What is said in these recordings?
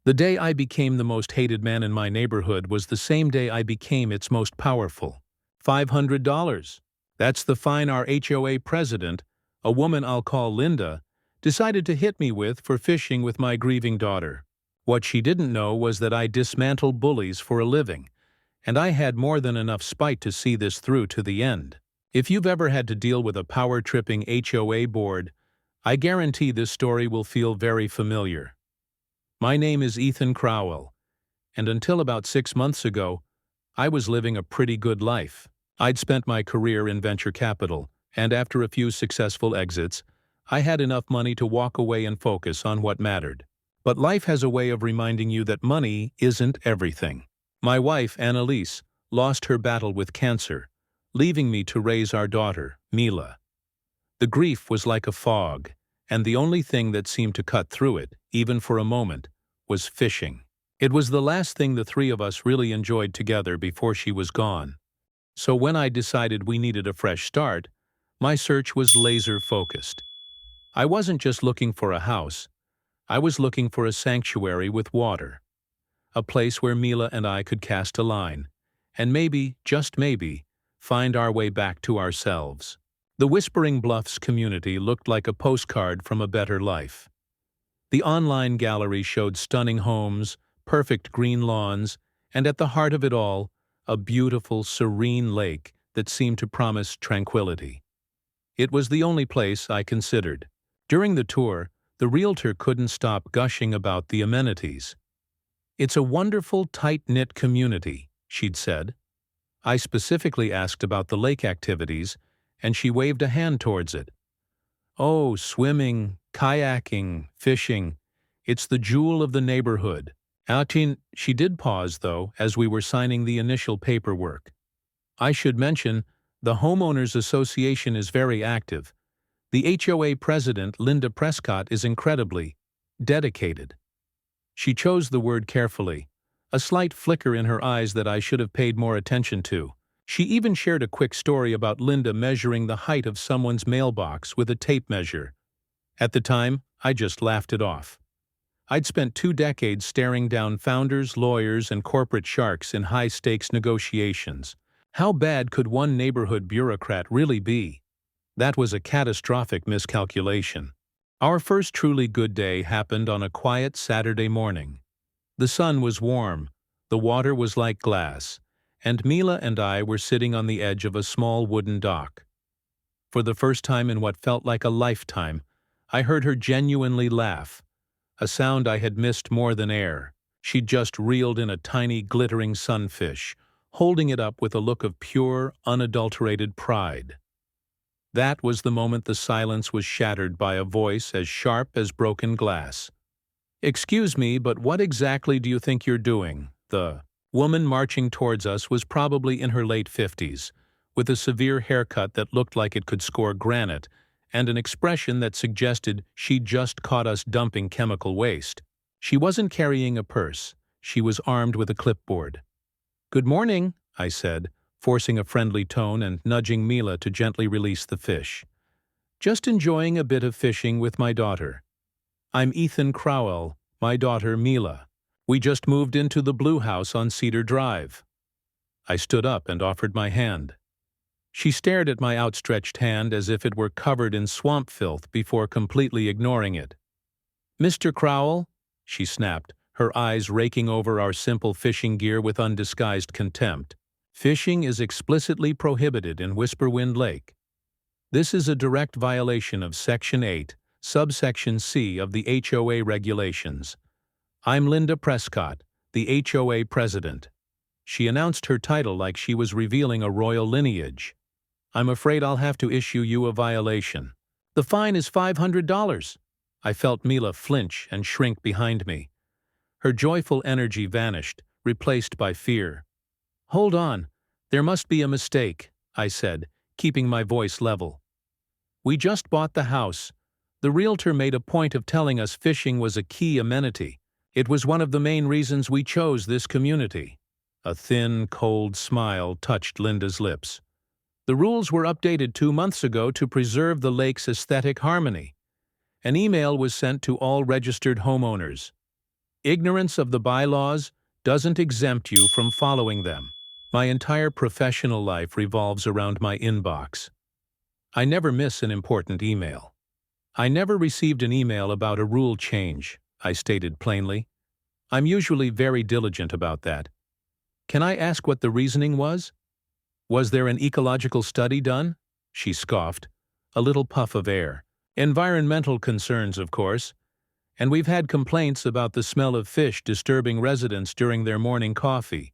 The day I became the most hated man in my neighborhood was the same day I became its most powerful. $500. That's the fine our HOA president, a woman I'll call Linda, decided to hit me with for fishing with my grieving daughter. What she didn't know was that I dismantle bullies for a living, and I had more than enough spite to see this through to the end. If you've ever had to deal with a power-tripping HOA board, I guarantee this story will feel very familiar. My name is Ethan Crowell, and until about 6 months ago, I was living a pretty good life. I'd spent my career in venture capital, and after a few successful exits, I had enough money to walk away and focus on what mattered. But life has a way of reminding you that money isn't everything. My wife, Annalise, lost her battle with cancer, leaving me to raise our daughter, Mila. The grief was like a fog, and the only thing that seemed to cut through it, even for a moment, was fishing. It was the last thing the three of us really enjoyed together before she was gone. So when I decided we needed a fresh start, my search was laser-focused. I wasn't just looking for a house. I was looking for a sanctuary with water. A place where Mila and I could cast a line, and maybe, just maybe, find our way back to ourselves. The Whispering Bluffs community looked like a postcard from a better life. The online gallery showed stunning homes, perfect green lawns, and at the heart of it all, a beautiful, serene lake that seemed to promise tranquility. It was the only place I considered. During the tour, the realtor couldn't stop gushing about the amenities. "It's a wonderful, tight-knit community," she'd said. I specifically asked about the lake activities, and she waved a hand towards it. "Oh, swimming, kayaking, fishing. It's the jewel of the neighborhood." She did pause, though, as we were signing the initial paperwork. "I should mention, the Homeowners Association is very active. The HOA president, Linda Prescott, is incredibly dedicated." She chose the word carefully, a slight flicker in her eyes that I should have paid more attention to. She even shared a quick story about Linda measuring the height of someone's mailbox with a tape measure. At the time, I just laughed it off. I'd spent 2 decades staring down founders, lawyers, and corporate sharks in high-stakes negotiations. How bad could one neighborhood bureaucrat really be? That was a catastrophic miscalculation. Our first truly good day happened on a quiet Saturday morning. The sun was warm, the water was like glass, and Mila and I were sitting on the edge of a small wooden dock. For the first time in what felt like a lifetime, I heard her genuinely laugh, a sound I had missed more than air. She'd just reeled in a tiny, glittering sunfish, holding it up with a look of pure, unadulterated pride. That was the moment the silence was shattered by a voice as sharp as broken glass. "Excuse me, but what exactly do you think you're doing?" The woman marching towards us was probably in her late 50s, with a severe haircut that looked like it could score granite, and an expression that suggested she'd just caught us dumping chemical waste. She wasn't carrying a purse. She was armed with a clipboard. "Good morning," I said, forcing a friendly tone and nudging Mila to gently release the fish. "Just enjoying a bit of fishing with my daughter. I'm Ethan Crowell, my daughter Mila. We just moved into the blue house on Cedar Drive." I stood up and offered my hand. She stared at my outstretched hand as if it were covered in swamp filth before completely ignoring it. "Mr. Crowell," she snapped, her eyes raking over our simple fishing gear with undisguised contempt. "Fishing is explicitly prohibited in Whisperwind Lake. This is a direct violation of Section 8, Subsection C of the HOA regulations. I'm Linda Prescott, the HOA president." She announced her title like she was revealing a royal lineage. "I'm afraid I'll have to issue you a violation. The fine is $500. I felt Mila flinch and shrink behind me. Her joyful energy vanished, replaced by fear. "Hold on, there must be a mistake," I said, keeping my voice level. "We just bought the house. The realtor made a point of telling us fishing was a key amenity. It was one of the main reasons we chose this community." A thin, cold smile touched Linda's lips. "The rules were updated 2 months ago to preserve the lake's aesthetic harmony. An email was sent to all registered homeowners. Ignorance of the bylaws doesn't exempt you from following them. My entire professional life revolves around my inbox. I never miss an important email. I never received an email about a rule change, I stated plainly. I'm usually very diligent about that. Can I ask what the reasoning was? Was there an ecological study done? She scoffed, a little puff of air. Environmental concerns, of course. And we've had complaints about the smell of fish disturbing residents during their morning coffee.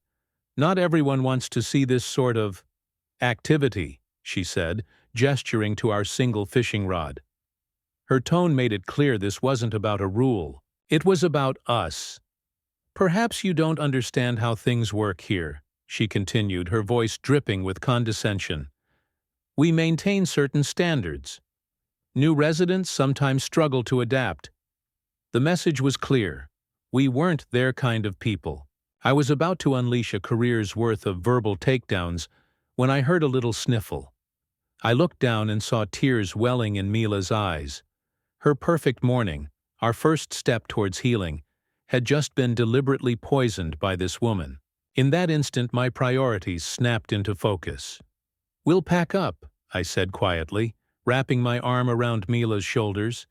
Not everyone wants to see this sort of activity, she said, gesturing to our single fishing rod. Her tone made it clear this wasn't about a rule. It was about us. Perhaps you don't understand how things work here, she continued, her voice dripping with condescension. We maintain certain standards. New residents sometimes struggle to adapt. The message was clear. We weren't their kind of people. I was about to unleash a career's worth of verbal takedowns when I heard a little sniffle. I looked down and saw tears welling in Mila's eyes. Her perfect morning, our first step towards healing, had just been deliberately poisoned by this woman. In that instant, my priorities snapped into focus. We'll pack up, I said quietly, wrapping my arm around Mila's shoulders.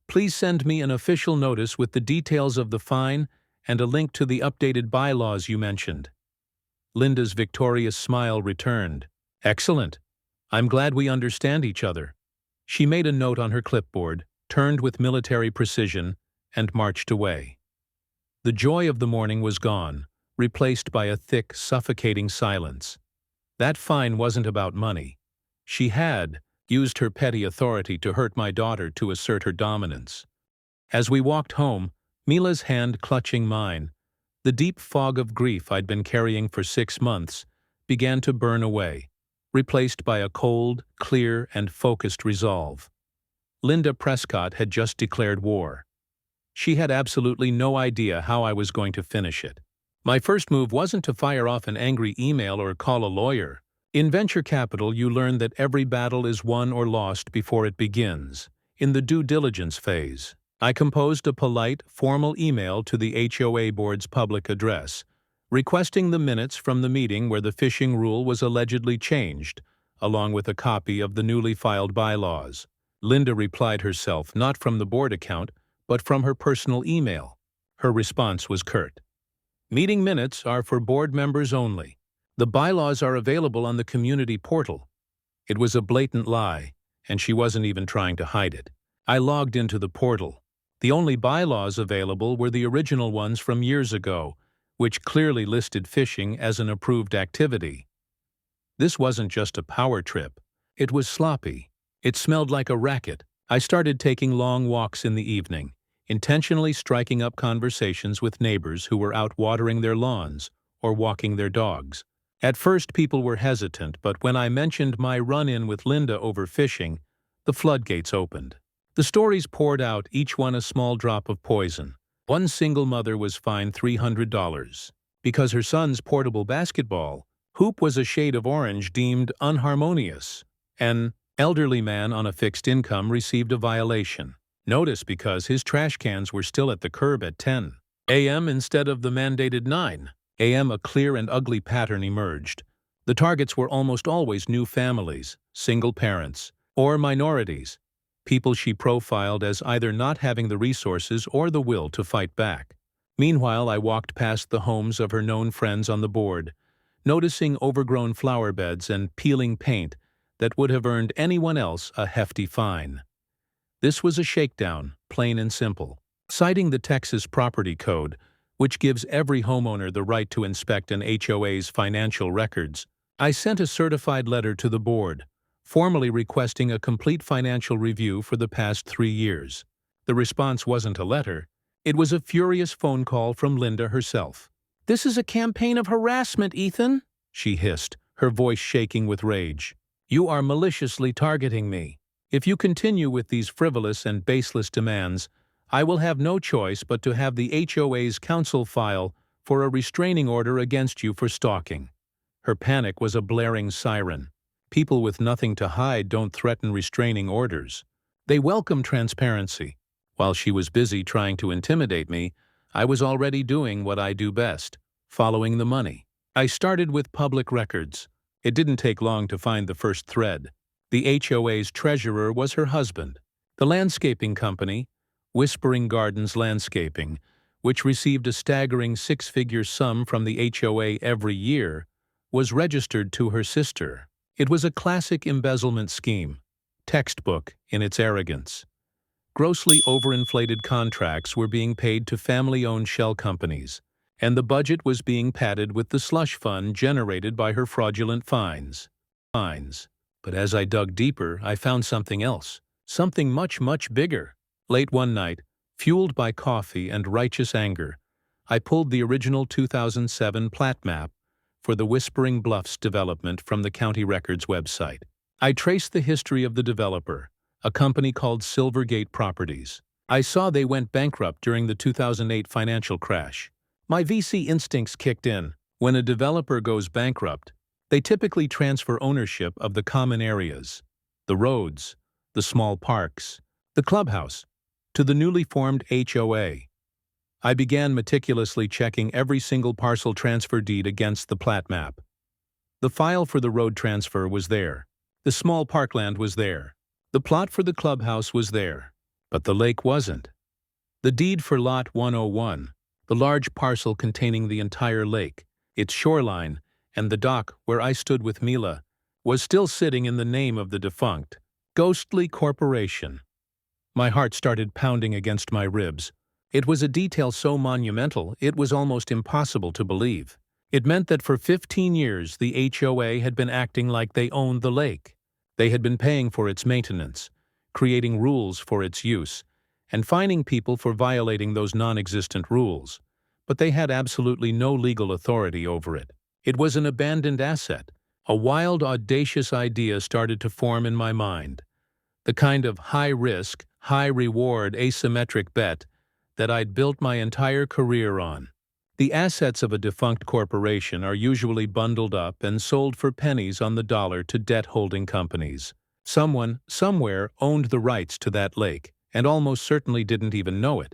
Please send me an official notice with the details of the fine and a link to the updated bylaws you mentioned. Linda's victorious smile returned. Excellent. I'm glad we understand each other. She made a note on her clipboard, turned with military precision, and marched away. The joy of the morning was gone, replaced by a thick, suffocating silence. That fine wasn't about money. She had used her petty authority to hurt my daughter to assert her dominance. As we walked home, Mila's hand clutching mine, the deep fog of grief I'd been carrying for 6 months began to burn away, replaced by a cold, clear, and focused resolve. Linda Prescott had just declared war. She had absolutely no idea how I was going to finish it. My first move wasn't to fire off an angry email or call a lawyer. In venture capital, you learn that every battle is won or lost before it begins, in the due diligence phase. I composed a polite, formal email to the HOA board's public address, requesting the minutes from the meeting where the fishing rule was allegedly changed, along with a copy of the newly filed bylaws. Linda replied herself, not from the board account, but from her personal email. Her response was curt. Meeting minutes are for board members only. The bylaws are available on the community portal. It was a blatant lie, and she wasn't even trying to hide it. I logged into the portal. The only bylaws available were the original ones from years ago, which clearly listed fishing as an approved activity. This wasn't just a power trip. It was sloppy. It smelled like a racket. I started taking long walks in the evening, intentionally striking up conversations with neighbors who were out watering their lawns or walking their dogs. At first, people were hesitant, but when I mentioned my run-in with Linda over fishing, the floodgates opened. The stories poured out, each one a small drop of poison. One single mother was fined $300 because her son's portable basketball hoop was a shade of orange deemed unharmonious. An elderly man on a fixed income received a violation. Notice because his trash cans were still at the curb at 10 a.m. instead of the mandated 9 a.m. A clear and ugly pattern emerged. The targets were almost always new families, single parents, or minorities, people she profiled as either not having the resources or the will to fight back. Meanwhile, I walked past the homes of her known friends on the board, noticing overgrown flower beds and peeling paint that would have earned anyone else a hefty fine. This was a shakedown, plain and simple. Citing the Texas Property Code, which gives every homeowner the right to inspect an HOA's financial records, I sent a certified letter to the board, formally requesting a complete financial review for the past 3 years. The response wasn't a letter. It was a furious phone call from Linda herself. "This is a campaign of harassment, Ethan," she hissed, her voice shaking with rage. "You are maliciously targeting me. If you continue with these frivolous and baseless demands, I will have no choice but to have the HOA's council file for a restraining order against you for stalking." Her panic was a blaring siren. People with nothing to hide don't threaten restraining orders. They welcome transparency. While she was busy trying to intimidate me, I was already doing what I do best, following the money. I started with public records. It didn't take long to find the first thread. The HOA's treasurer was her husband. The landscaping company, Whispering Gardens Landscaping, which received a staggering six-figure sum from the HOA every year, was registered to her sister. It was a classic embezzlement scheme, textbook in its arrogance. Grossly overinflated contracts were being paid to family-owned shell companies, and the budget was being padded with the slush fund generated by her fraudulent fines. But as I dug deeper, I found something else, something much, much bigger. Late one night, fueled by coffee and righteous anger, I pulled the original 2007 plat map for the Whispering Bluffs development from the county records website. I traced the history of the developer, a company called Silvergate Properties. I saw they went bankrupt during the 2008 financial crash. My VC instincts kicked in. When a developer goes bankrupt, they typically transfer ownership of the common areas, the roads, the small parks, the clubhouse, to the newly formed HOA. I began meticulously checking every single parcel transfer deed against the plat map. The file for the road transfer was there. The small parkland was there. The plot for the clubhouse was there, but the lake wasn't. The deed for Lot 101, the large parcel containing the entire lake, its shoreline, and the dock where I stood with Mila, was still sitting in the name of the defunct, ghostly corporation. My heart started pounding against my ribs. It was a detail so monumental it was almost impossible to believe. It meant that for 15 years the HOA had been acting like they owned the lake. They had been paying for its maintenance, creating rules for its use, and fining people for violating those non-existent rules. But they had absolutely no legal authority over it. It was an abandoned asset. A wild, audacious idea started to form in my mind. The kind of high-risk, high-reward asymmetric bet that I'd built my entire career on. The assets of a defunct corporation are usually bundled up and sold for pennies on the dollar to debt-holding companies. Someone, somewhere, owned the rights to that lake, and almost certainly didn't even know it.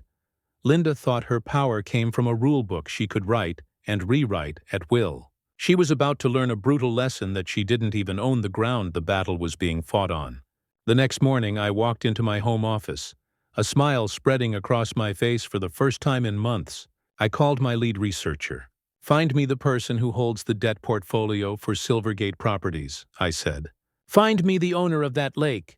Linda thought her power came from a rule book she could write and rewrite at will. She was about to learn a brutal lesson that she didn't even own the ground the battle was being fought on. The next morning I walked into my home office, a smile spreading across my face for the first time in months. I called my lead researcher. "Find me the person who holds the debt portfolio for Silvergate Properties," I said. "Find me the owner of that lake."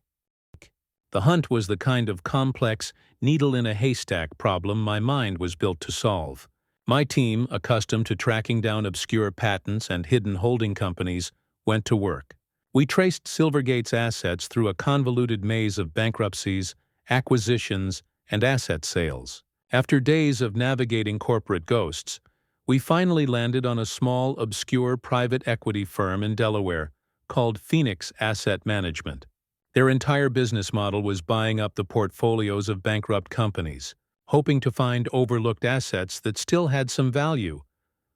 The hunt was the kind of complex, needle-in-a-haystack problem my mind was built to solve. My team, accustomed to tracking down obscure patents and hidden holding companies, went to work. We traced Silvergate's assets through a convoluted maze of bankruptcies, acquisitions, and asset sales. After days of navigating corporate ghosts, we finally landed on a small, obscure private equity firm in Delaware called Phoenix Asset Management. Their entire business model was buying up the portfolios of bankrupt companies, hoping to find overlooked assets that still had some value,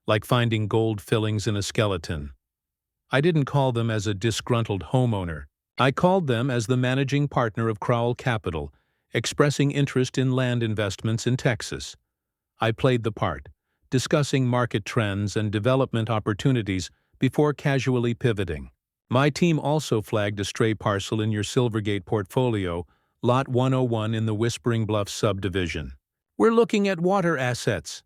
like finding gold fillings in a skeleton. I didn't call them as a disgruntled homeowner. I called them as the managing partner of Crowell Capital, expressing interest in land investments in Texas. I played the part, discussing market trends and development opportunities before casually pivoting. My team also flagged a stray parcel in your Silvergate portfolio, Lot 101 in the Whispering Bluffs subdivision. "We're looking at water assets."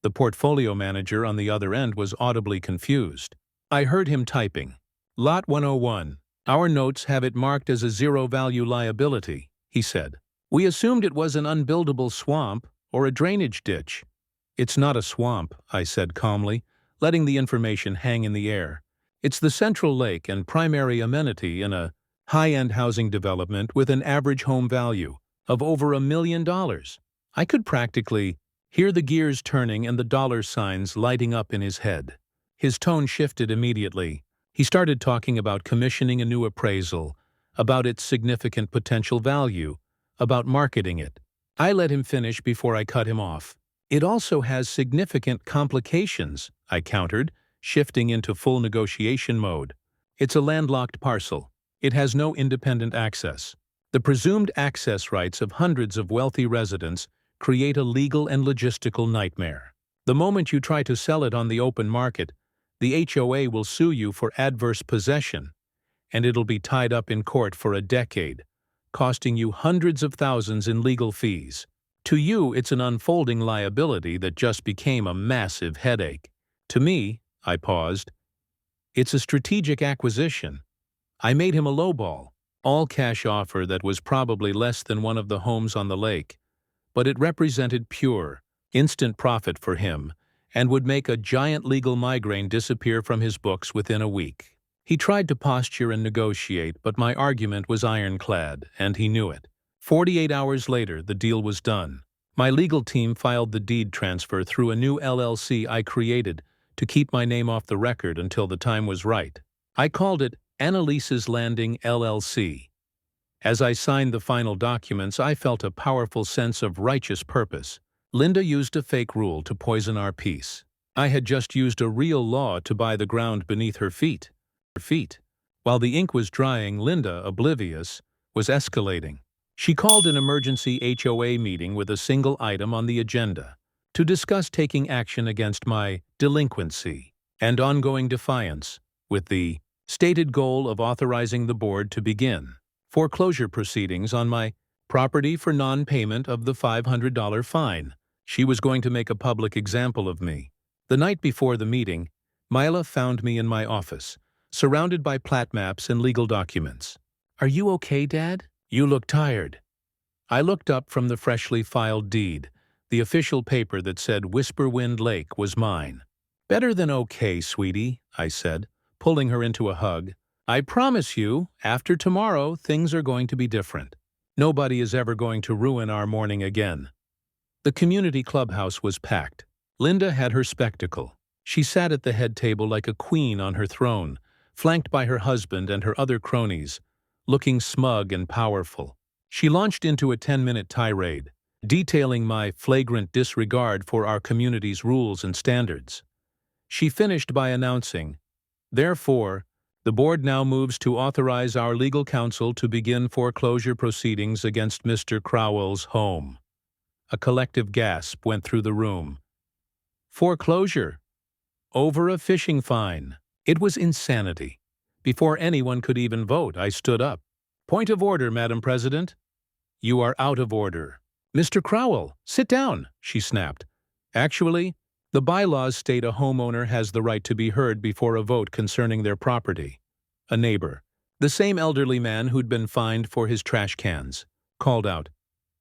The portfolio manager on the other end was audibly confused. I heard him typing. "Lot 101. Our notes have it marked as a zero-value liability," he said. "We assumed it was an unbuildable swamp or a drainage ditch." "It's not a swamp," I said calmly, letting the information hang in the air. "It's the central lake and primary amenity in a high-end housing development with an average home value of over $1 million. I could practically hear the gears turning and the dollar signs lighting up in his head. His tone shifted immediately. He started talking about commissioning a new appraisal, about its significant potential value, about marketing it. I let him finish before I cut him off. "It also has significant complications," I countered, shifting into full negotiation mode. "It's a landlocked parcel. It has no independent access. The presumed access rights of hundreds of wealthy residents create a legal and logistical nightmare. The moment you try to sell it on the open market, the HOA will sue you for adverse possession, and it'll be tied up in court for a decade, costing you hundreds of thousands in legal fees. To you, it's an unfolding liability that just became a massive headache. To me, I paused, it's a strategic acquisition. I made him a lowball, all-cash offer that was probably less than one of the homes on the lake, but it represented pure, instant profit for him and would make a giant legal migraine disappear from his books within a week. He tried to posture and negotiate, but my argument was ironclad, and he knew it. 48 hours later, the deal was done. My legal team filed the deed transfer through a new LLC I created to keep my name off the record until the time was right. I called it Annalise's Landing LLC. As I signed the final documents, I felt a powerful sense of righteous purpose. Linda used a fake rule to poison our peace. I had just used a real law to buy the ground beneath her feet. While the ink was drying, Linda, oblivious, was escalating. She called an emergency HOA meeting with a single item on the agenda to discuss taking action against my delinquency and ongoing defiance, with the stated goal of authorizing the board to begin foreclosure proceedings on my property for non-payment of the $500 fine. She was going to make a public example of me. The night before the meeting, Mila found me in my office, surrounded by plat maps and legal documents. "Are you okay, Dad? You look tired." I looked up from the freshly filed deed. The official paper that said Whisperwind Lake was mine. "Better than okay, sweetie," I said, pulling her into a hug. "I promise you, after tomorrow, things are going to be different. Nobody is ever going to ruin our morning again." The community clubhouse was packed. Linda had her spectacle. She sat at the head table like a queen on her throne, flanked by her husband and her other cronies, looking smug and powerful. She launched into a 10-minute tirade, detailing my flagrant disregard for our community's rules and standards. She finished by announcing, "Therefore, the board now moves to authorize our legal counsel to begin foreclosure proceedings against Mr. Crowell's home." A collective gasp went through the room. Foreclosure? Over a fishing fine. It was insanity. Before anyone could even vote, I stood up. "Point of order, Madam President." "You are out of order." "Mr. Crowell, sit down," she snapped. "Actually, the bylaws state a homeowner has the right to be heard before a vote concerning their property." A neighbor, the same elderly man who'd been fined for his trash cans, called out.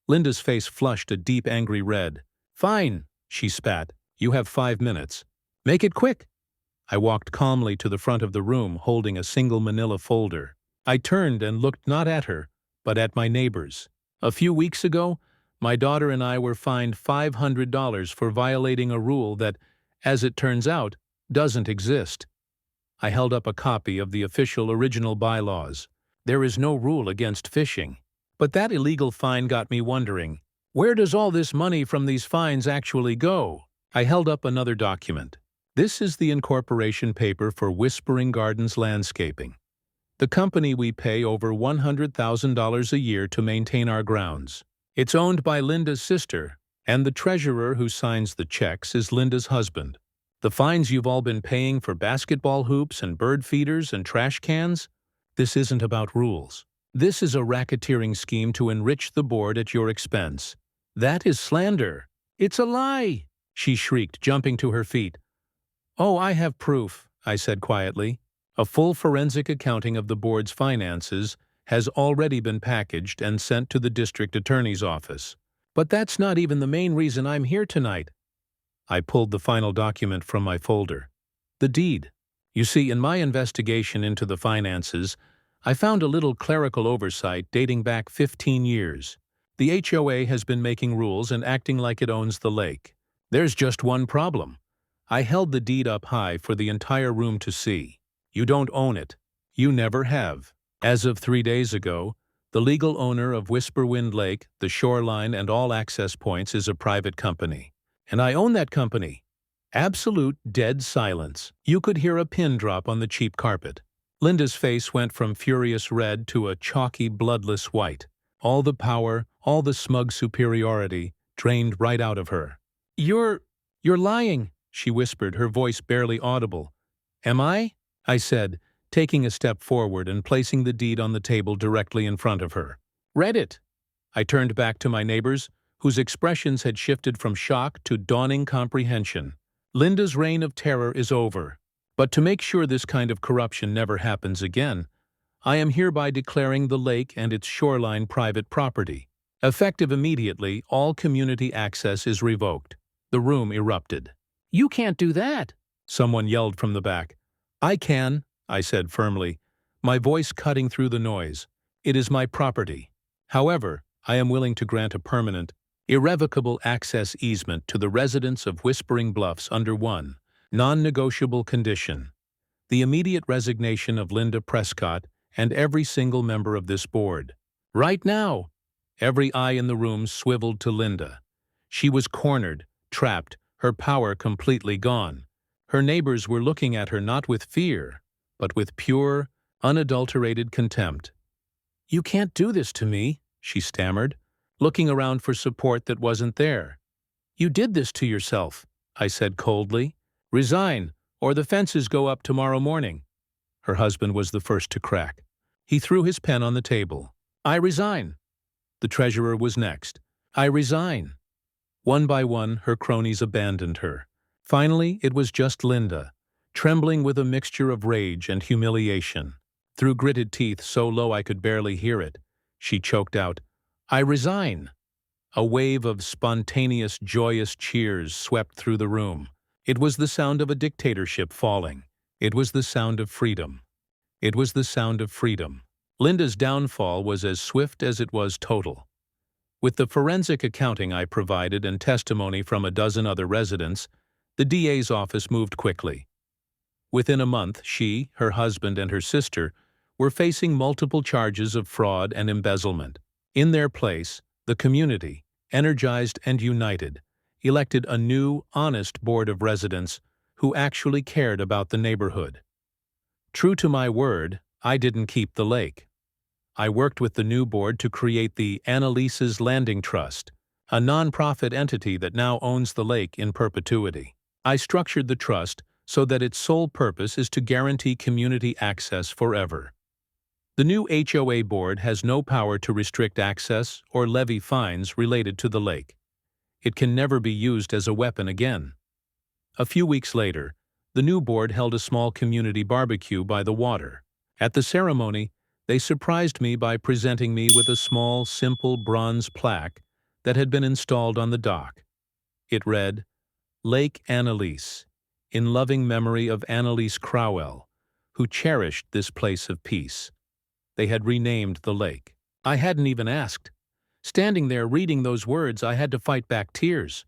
Linda's face flushed a deep, angry red. "Fine," she spat. "You have 5 minutes. Make it quick." I walked calmly to the front of the room, holding a single manila folder. I turned and looked not at her, but at my neighbors. A few weeks ago, my daughter and I were fined $500 for violating a rule that, as it turns out, doesn't exist. I held up a copy of the official original bylaws. There is no rule against fishing. But that illegal fine got me wondering, where does all this money from these fines actually go? I held up another document. This is the incorporation paper for Whispering Gardens Landscaping. The company we pay over $100,000 a year to maintain our grounds. It's owned by Linda's sister, and the treasurer who signs the checks is Linda's husband. The fines you've all been paying for basketball hoops and bird feeders and trash cans? This isn't about rules. This is a racketeering scheme to enrich the board at your expense. That is slander. It's a lie, she shrieked, jumping to her feet. "Oh, I have proof," I said quietly. "A full forensic accounting of the board's finances has already been packaged and sent to the district attorney's office. But that's not even the main reason I'm here tonight." I pulled the final document from my folder. The deed. You see, in my investigation into the finances, I found a little clerical oversight dating back 15 years. The HOA has been making rules and acting like it owns the lake. There's just one problem. I held the deed up high for the entire room to see. You don't own it. You never have. As of 3 days ago, the legal owner of Whisperwind Lake, the shoreline, and all access points is a private company. And I own that company. Absolute dead silence. You could hear a pin drop on the cheap carpet. Linda's face went from furious red to a chalky, bloodless white. All the power, all the smug superiority, drained right out of her. You're lying, she whispered, her voice barely audible. Am I? I said, taking a step forward and placing the deed on the table directly in front of her. Read it. I turned back to my neighbors, whose expressions had shifted from shock to dawning comprehension. Linda's reign of terror is over. But to make sure this kind of corruption never happens again, I am hereby declaring the lake and its shoreline private property. Effective immediately, all community access is revoked. The room erupted. You can't do that, someone yelled from the back. I can, I said firmly, my voice cutting through the noise. It is my property. However, I am willing to grant a permanent, irrevocable access easement to the residents of Whispering Bluffs under one non-negotiable condition: the immediate resignation of Linda Prescott and every single member of this board. Right now! Every eye in the room swiveled to Linda. She was cornered, trapped, her power completely gone. Her neighbors were looking at her not with fear, but with pure, unadulterated contempt. You can't do this to me, she stammered, looking around for support that wasn't there. You did this to yourself, I said coldly. Resign, or the fences go up tomorrow morning. Her husband was the first to crack. He threw his pen on the table. I resign. The treasurer was next. I resign. One by one, her cronies abandoned her. Finally, it was just Linda, trembling with a mixture of rage and humiliation. Through gritted teeth so low I could barely hear it, she choked out, I resign. A wave of spontaneous, joyous cheers swept through the room. It was the sound of a dictatorship falling. It was the sound of freedom. It was the sound of freedom. Linda's downfall was as swift as it was total. With the forensic accounting I provided and testimony from a dozen other residents, the DA's office moved quickly. Within a month, she, her husband, and her sister were facing multiple charges of fraud and embezzlement. In their place, the community, energized and united, elected a new, honest board of residents who actually cared about the neighborhood. True to my word, I didn't keep the lake. I worked with the new board to create the Annalise's Landing Trust, a nonprofit entity that now owns the lake in perpetuity. I structured the trust so that its sole purpose is to guarantee community access forever. The new HOA board has no power to restrict access or levy fines related to the lake. It can never be used as a weapon again. A few weeks later, the new board held a small community barbecue by the water. At the ceremony, they surprised me by presenting me with a small, simple bronze plaque that had been installed on the dock. It read, Lake Annalise, in loving memory of Annalise Crowell, who cherished this place of peace. They had renamed the lake. I hadn't even asked. Standing there reading those words, I had to fight back tears.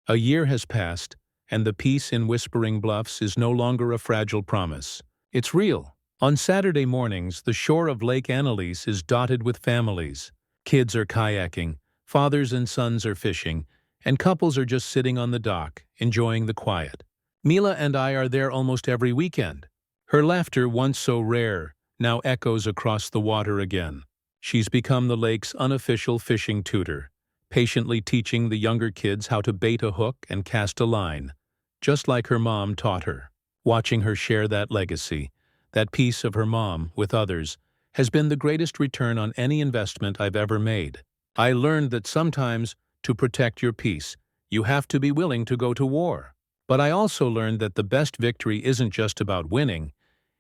A year has passed, and the peace in Whispering Bluffs is no longer a fragile promise. It's real. On Saturday mornings, the shore of Lake Annalise is dotted with families. Kids are kayaking, fathers and sons are fishing, and couples are just sitting on the dock, enjoying the quiet. Mila and I are there almost every weekend. Her laughter, once so rare, now echoes across the water again. She's become the lake's unofficial fishing tutor, patiently teaching the younger kids how to bait a hook and cast a line, just like her mom taught her. Watching her share that legacy, that piece of her mom, with others, has been the greatest return on any investment I've ever made. I learned that sometimes, to protect your peace, you have to be willing to go to war. But I also learned that the best victory isn't just about winning,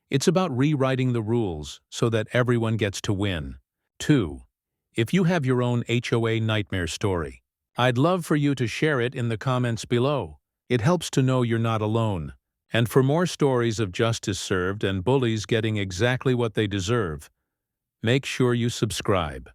it's about rewriting the rules so that everyone gets to win. 2. If you have your own HOA nightmare story, I'd love for you to share it in the comments below. It helps to know you're not alone. And for more stories of justice served and bullies getting exactly what they deserve, make sure you subscribe.